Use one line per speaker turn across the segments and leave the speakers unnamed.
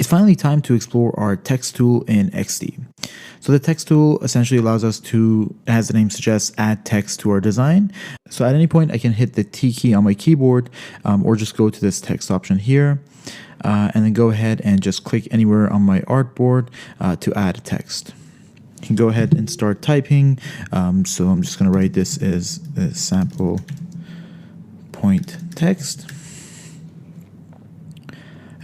finally time to explore our text tool in XD. So the text tool essentially allows us to, as the name suggests, add text to our design. So at any point I can hit the T key on my keyboard or just go to this text option here and then go ahead and just click anywhere on my artboard to add a text. You can go ahead and start typing. So I'm just going to write this as a sample point text.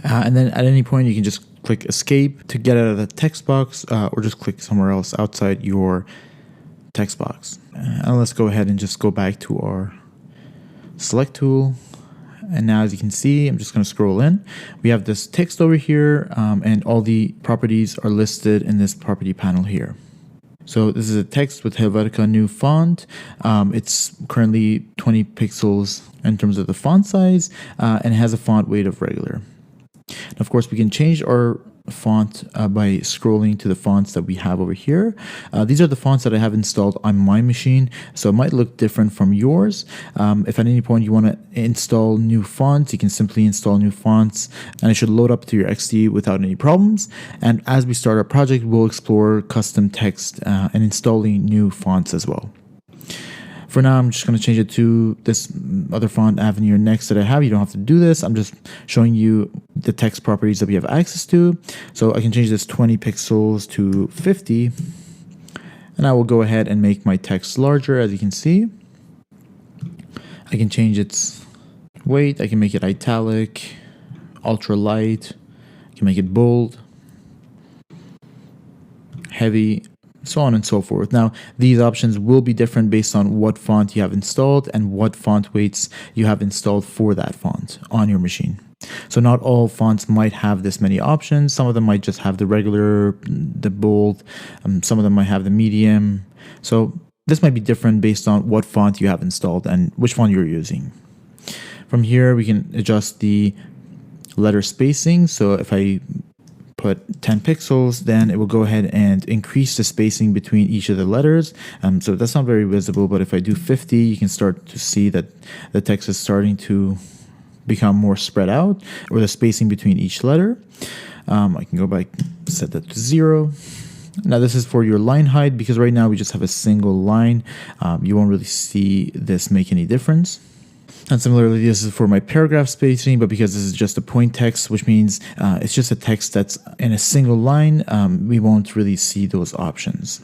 And then at any point you can just click escape to get out of the text box or just click somewhere else outside your text box. And let's go ahead and just go back to our select tool. And now as you can see, I'm just going to scroll in. We have this text over here and all the properties are listed in this property panel here. So this is a text with Helvetica new font. It's currently 20 pixels in terms of the font size and it has a font weight of regular. And of course, we can change our font by scrolling to the fonts that we have over here. These are the fonts that I have installed on my machine, so it might look different from yours. If at any point you want to install new fonts, you can simply install new fonts and it should load up to your XD without any problems. And as we start our project, we'll explore custom text and installing new fonts as well. For now, I'm just going to change it to this other font Avenir Next that I have. You don't have to do this. I'm just showing you the text properties that we have access to. So I can change this 20 pixels to 50. And I will go ahead and make my text larger, as you can see. I can change its weight. I can make it italic, ultra light. I can make it bold, heavy, so on and so forth. Now, these options will be different based on what font you have installed and what font weights you have installed for that font on your machine. So not all fonts might have this many options. Some of them might just have the regular, the bold, some of them might have the medium. So this might be different based on what font you have installed and which font you're using. From here, we can adjust the letter spacing. So if I put 10 pixels, then it will go ahead and increase the spacing between each of the letters. So that's not very visible, but if I do 50, you can start to see that the text is starting to become more spread out, or the spacing between each letter. I can go back, set that to 0. Now this is for your line height, because right now we just have a single line. You won't really see this make any difference. And similarly, this is for my paragraph spacing, but because this is just a point text, which means it's just a text that's in a single line, we won't really see those options.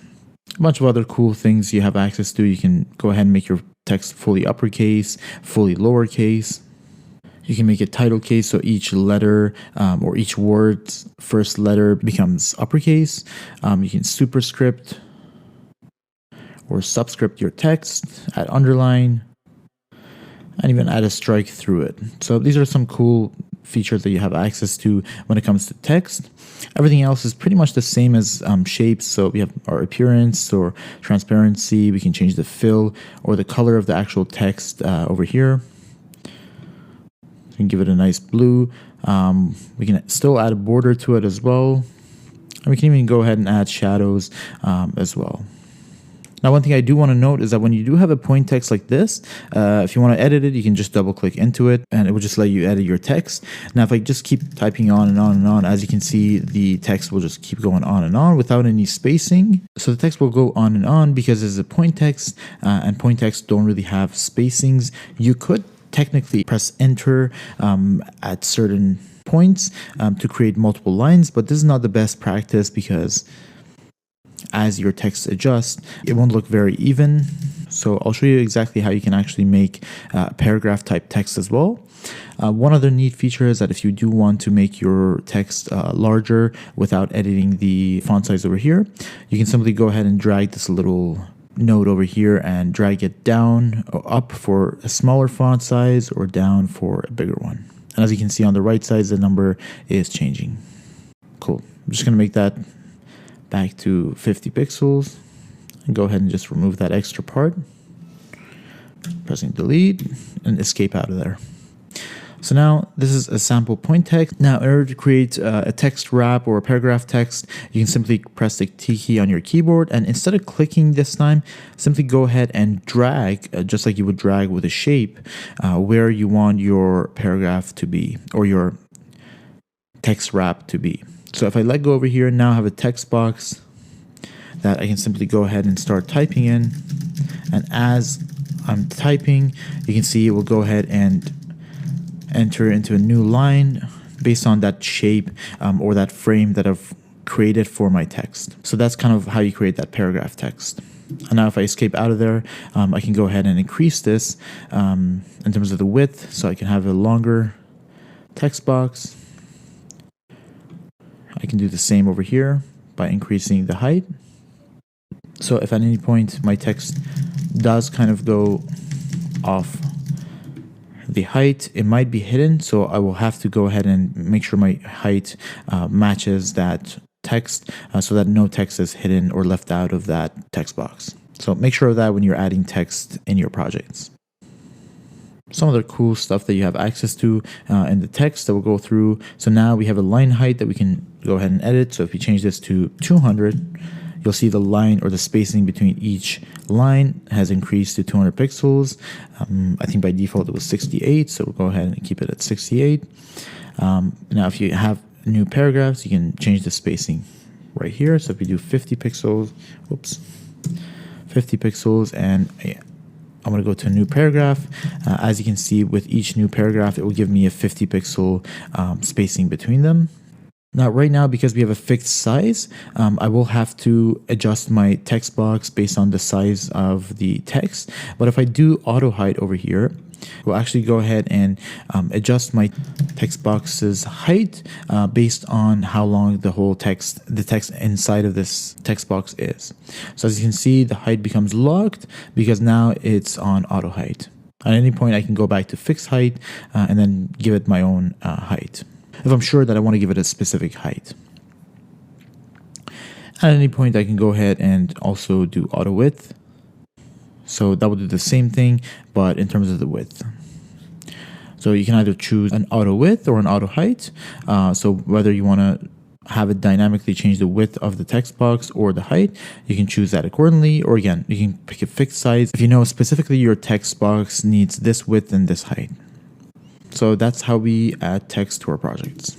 A bunch of other cool things you have access to. You can go ahead and make your text fully uppercase, fully lowercase. You can make it title case, so each letter or each word's first letter becomes uppercase. You can superscript or subscript your text, add underline, and even add a strike through it. So these are some cool features that you have access to when it comes to text. Everything else is pretty much the same as shapes. So we have our appearance or transparency. We can change the fill or the color of the actual text over here. We can give it a nice blue. We can still add a border to it as well. And we can even go ahead and add shadows as well. Now, one thing I do want to note is that when you do have a point text like this, if you want to edit it, you can just double click into it and it will just let you edit your text. Now, if I just keep typing on and on and on, as you can see, the text will just keep going on and on without any spacing. So the text will go on and on because it's a point text and point text don't really have spacings. You could technically press enter at certain points to create multiple lines, but this is not the best practice because as your text adjusts, it won't look very even. So I'll show you exactly how you can actually make paragraph type text as well. One other neat feature is that if you do want to make your text larger without editing the font size over here, you can simply go ahead and drag this little node over here and drag it down or up for a smaller font size or down for a bigger one. And as you can see on the right side, the number is changing. Cool. I'm just going to make that back to 50 pixels and go ahead and just remove that extra part, pressing delete and escape out of there. So now this is a sample point text. Now in order to create a text wrap or a paragraph text, you can simply press the T key on your keyboard, and instead of clicking this time, simply go ahead and drag, just like you would drag with a shape, where you want your paragraph to be or your text wrap to be. So if I let go over here, now I have a text box that I can simply go ahead and start typing in. And as I'm typing, you can see it will go ahead and enter into a new line based on that shape or that frame that I've created for my text. So that's kind of how you create that paragraph text. And now if I escape out of there, I can go ahead and increase this in terms of the width, so I can have a longer text box. I can do the same over here by increasing the height. So if at any point my text does kind of go off the height, it might be hidden, so I will have to go ahead and make sure my height matches that text so that no text is hidden or left out of that text box. So make sure of that when you're adding text in your projects. Some other cool stuff that you have access to in the text that we'll go through. So now we have a line height that we can go ahead and edit. So if you change this to 200, you'll see the line or the spacing between each line has increased to 200 pixels. I think by default it was 68, so we'll go ahead and keep it at 68. Now if you have new paragraphs, you can change the spacing right here. So if we do 50 pixels, 50 pixels, and I'm going to go to a new paragraph. As you can see, with each new paragraph, it will give me a 50 pixel spacing between them. Now, right now, because we have a fixed size, I will have to adjust my text box based on the size of the text. But if I do auto height over here, we'll actually go ahead and adjust my text box's height based on how long the text inside of this text box is. So as you can see, the height becomes locked because now it's on auto height. At any point, I can go back to fixed height and then give it my own height, if I'm sure that I want to give it a specific height. At any point, I can go ahead and also do auto width. So that will do the same thing, but in terms of the width. So you can either choose an auto width or an auto height. So whether you want to have it dynamically change the width of the text box or the height, you can choose that accordingly. Or again, you can pick a fixed size if you know specifically your text box needs this width and this height. So that's how we add text to our projects.